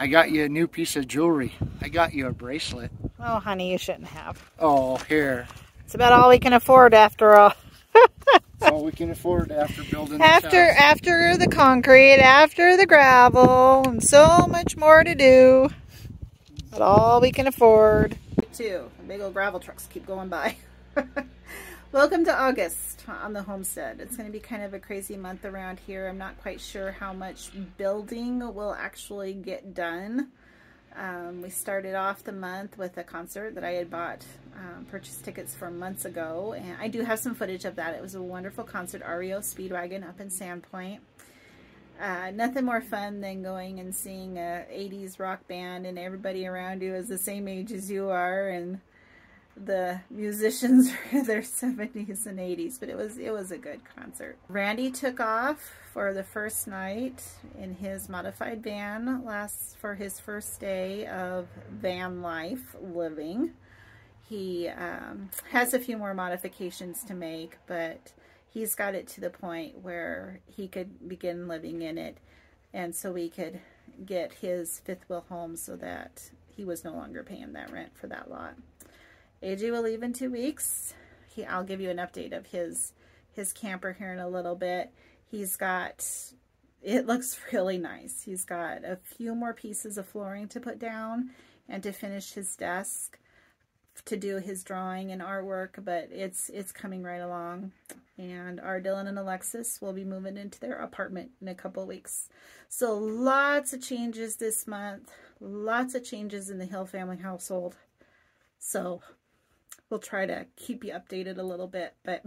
I got you a new piece of jewelry. I got you a bracelet. Oh, honey, you shouldn't have. Oh, here. It's about all we can afford after all. It's all we can afford after building this house. After the concrete, after the gravel, and so much more to do. But all we can afford. Too. Big old gravel trucks keep going by. Welcome to August on the homestead. It's going to be kind of a crazy month around here. I'm not quite sure how much building will actually get done. We started off the month with a concert that I had bought, purchased tickets for months ago, and I do have some footage of that. It was a wonderful concert, REO Speedwagon up in Sandpoint. Nothing more fun than going and seeing a 80s rock band and everybody around you is the same age as you are, and the musicians are in their 70s and 80s, but it was a good concert. Randy took off for the first night in his modified van for his first day of van life living. He has a few more modifications to make, but he's got it to the point where he could begin living in it, and so we could get his fifth wheel home so that he was no longer paying that rent for that lot. AJ will leave in 2 weeks. I'll give you an update of his camper here in a little bit. It looks really nice. He's got a few more pieces of flooring to put down and to finish his desk, to do his drawing and artwork, but it's coming right along. And our Dylan and Alexis will be moving into their apartment in a couple of weeks. So lots of changes this month, lots of changes in the Hill family household. So we'll try to keep you updated a little bit, but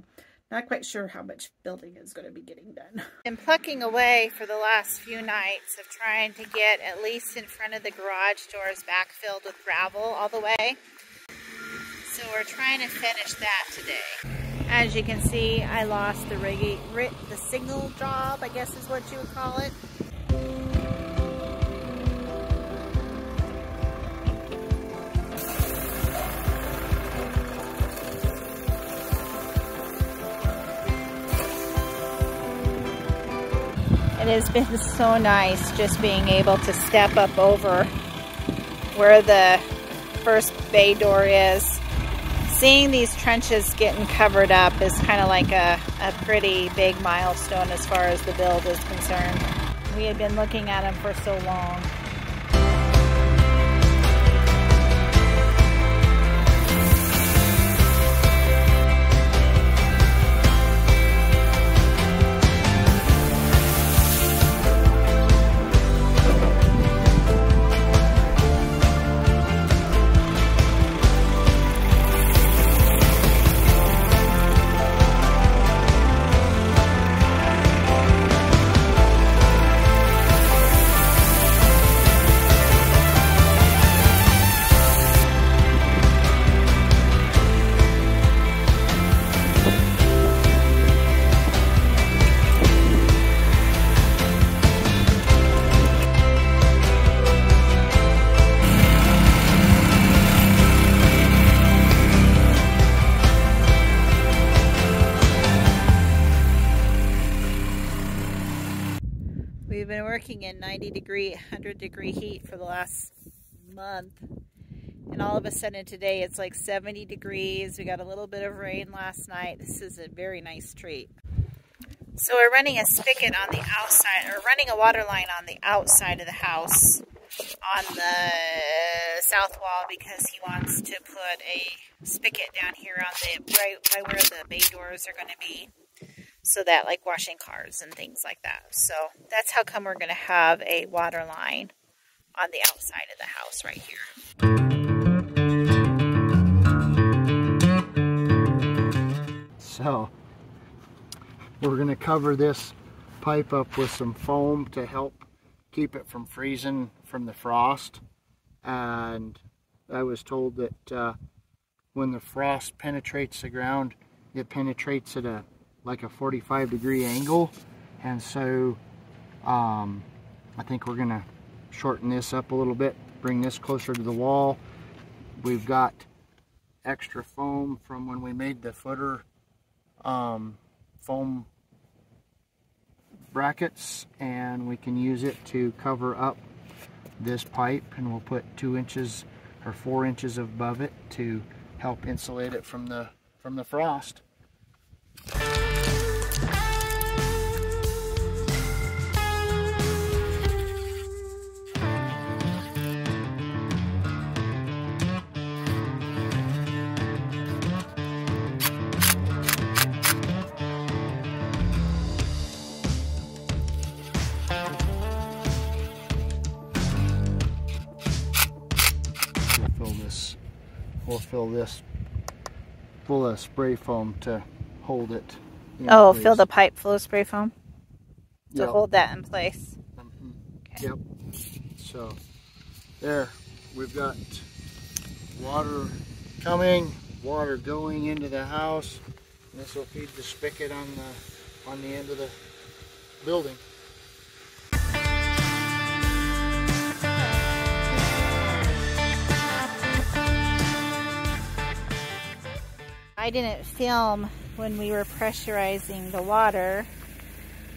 not quite sure how much building is going to be getting done. Been plucking away for the last few nights of trying to get at least in front of the garage doors backfilled with gravel all the way. So we're trying to finish that today. As you can see, I lost the signal job, I guess is what you would call it. It has been so nice just being able to step up over where the first bay door is. Seeing these trenches getting covered up is kind of like a pretty big milestone as far as the build is concerned. We had been looking at them for so long. We've been working in 90-degree, 100-degree heat for the last month, and all of a sudden today it's like 70 degrees. We got a little bit of rain last night. This is a very nice treat. So we're running a spigot on the outside, or running a water line on the outside of the house on the south wall, because he wants to put a spigot down here on right by where the bay doors are going to be. So that, like washing cars and things like that. So that's how come we're going to have a water line on the outside of the house right here. So we're going to cover this pipe up with some foam to help keep it from freezing from the frost. And I was told that when the frost penetrates the ground, it penetrates at like a 45-degree angle, and so I think we're gonna shorten this up a little bit, bring this closer to the wall. We've got extra foam from when we made the footer foam brackets, and we can use it to cover up this pipe, and we'll put 2 inches or 4 inches above it to help insulate it from the frost. We'll fill this full of spray foam to hold it in place. Fill the pipe full of spray foam to Yep. hold that in place. Okay. Yep. So there, we've got water coming, water going into the house. This will feed the spigot on the end of the building. I didn't film when we were pressurizing the water,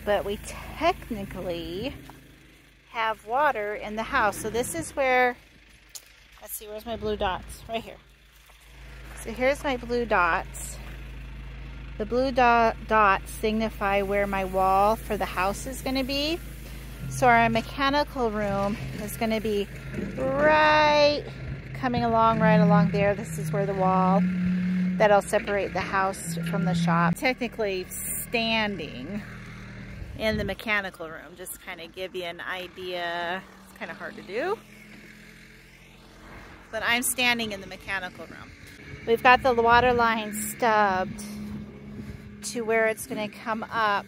but we technically have water in the house. So this is where, let's see, where's my blue dots? Right here. So here's my blue dots. The blue dots signify where my wall for the house is going to be. So our mechanical room is going to be right coming along, right along there. This is where the wall that'll separate the house from the shop. Technically standing in the mechanical room, just kind of give you an idea. It's kind of hard to do, but I'm standing in the mechanical room. We've got the water line stubbed to where it's going to come up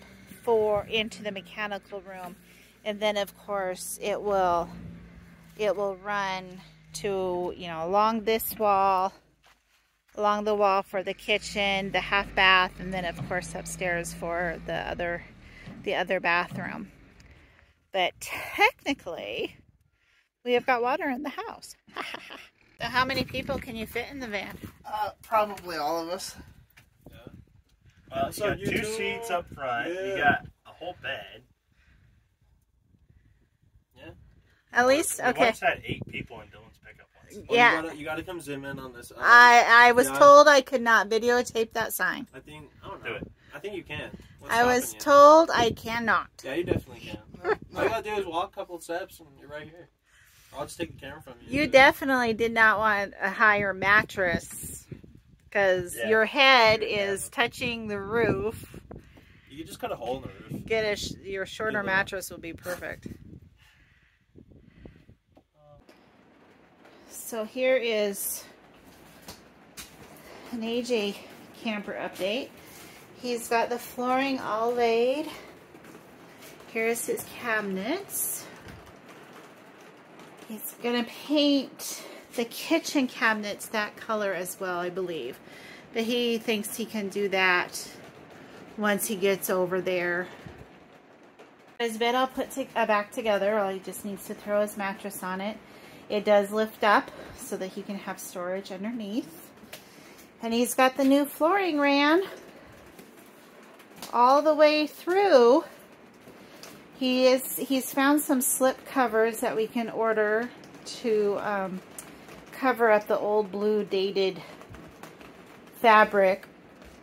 into the mechanical room, and then of course it will run to, you know, along this wall, along the wall for the kitchen, the half bath, and then of course upstairs for the other bathroom. But technically, we have got water in the house. So how many people can you fit in the van? Probably all of us. Yeah. You got 2 seats up front. Yeah. You got a whole bed. Yeah. At least, okay. We once had 8 people in Dylan's pickup once. Yeah. You gotta come zoom in on this. I was told I could not videotape that sign. I don't know. I think you can. I was told I cannot. Yeah, you definitely can. All you gotta do is walk a couple of steps and you're right here. I'll just take the camera from you. You definitely did not want a higher mattress because your head is touching the roof. You can just cut a hole in the roof. Your shorter mattress will be perfect. So here is an AJ camper update. He's got the flooring all laid. Here's his cabinets. He's gonna paint the kitchen cabinets that color as well, I believe. But he thinks he can do that once he gets over there. His bed I'll put back together. All he just needs to throw his mattress on it. It does lift up so that he can have storage underneath. And he's got the new flooring ran all the way through. He's found some slip covers that we can order to cover up the old blue dated fabric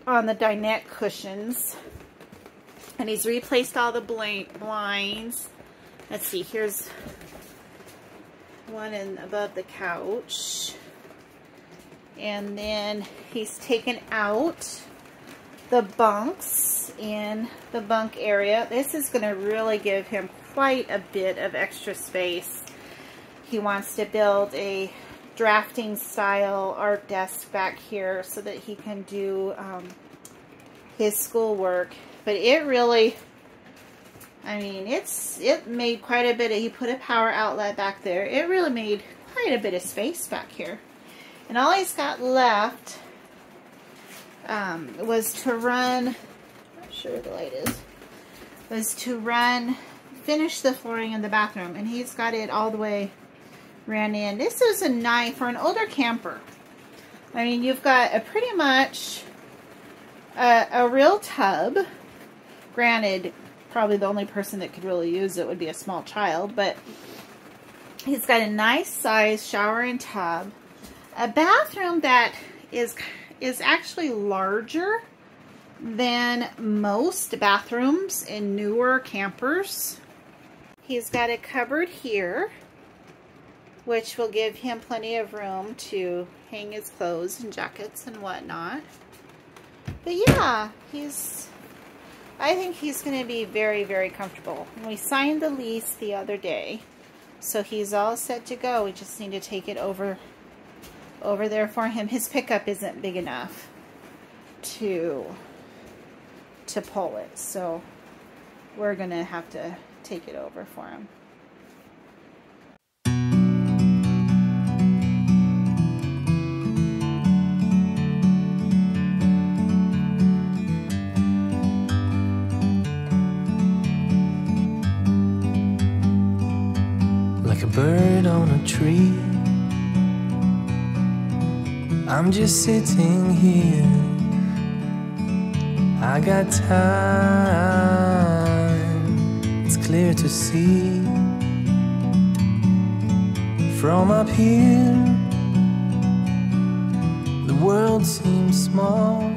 on the dinette cushions. And he's replaced all the blinds. Let's see, here's one above the couch. And then he's taken out the bunks in the bunk area. This is going to really give him quite a bit of extra space. He wants to build a drafting style art desk back here so that he can do his schoolwork. But it really, I mean, it made quite a bit of, he put a power outlet back there. It really made quite a bit of space back here. And all he's got left was to run, I'm not sure where the light is, was to finish the flooring in the bathroom. And he's got it all the way ran in. This is a nice, for an older camper. I mean, you've got a pretty much a real tub. Granted, probably the only person that could really use it would be a small child, but He's got a nice size shower and tub. A bathroom that is actually larger than most bathrooms in newer campers. He's got a cupboard here, which will give him plenty of room to hang his clothes and jackets and whatnot. But yeah, I think he's going to be very, very comfortable. We signed the lease the other day, so he's all set to go. We just need to take it over there for him. His pickup isn't big enough to pull it, so we're going to have to take it over for him. Like a bird on a tree, I'm just sitting here. I got time, it's clear to see. From up here, the world seems small.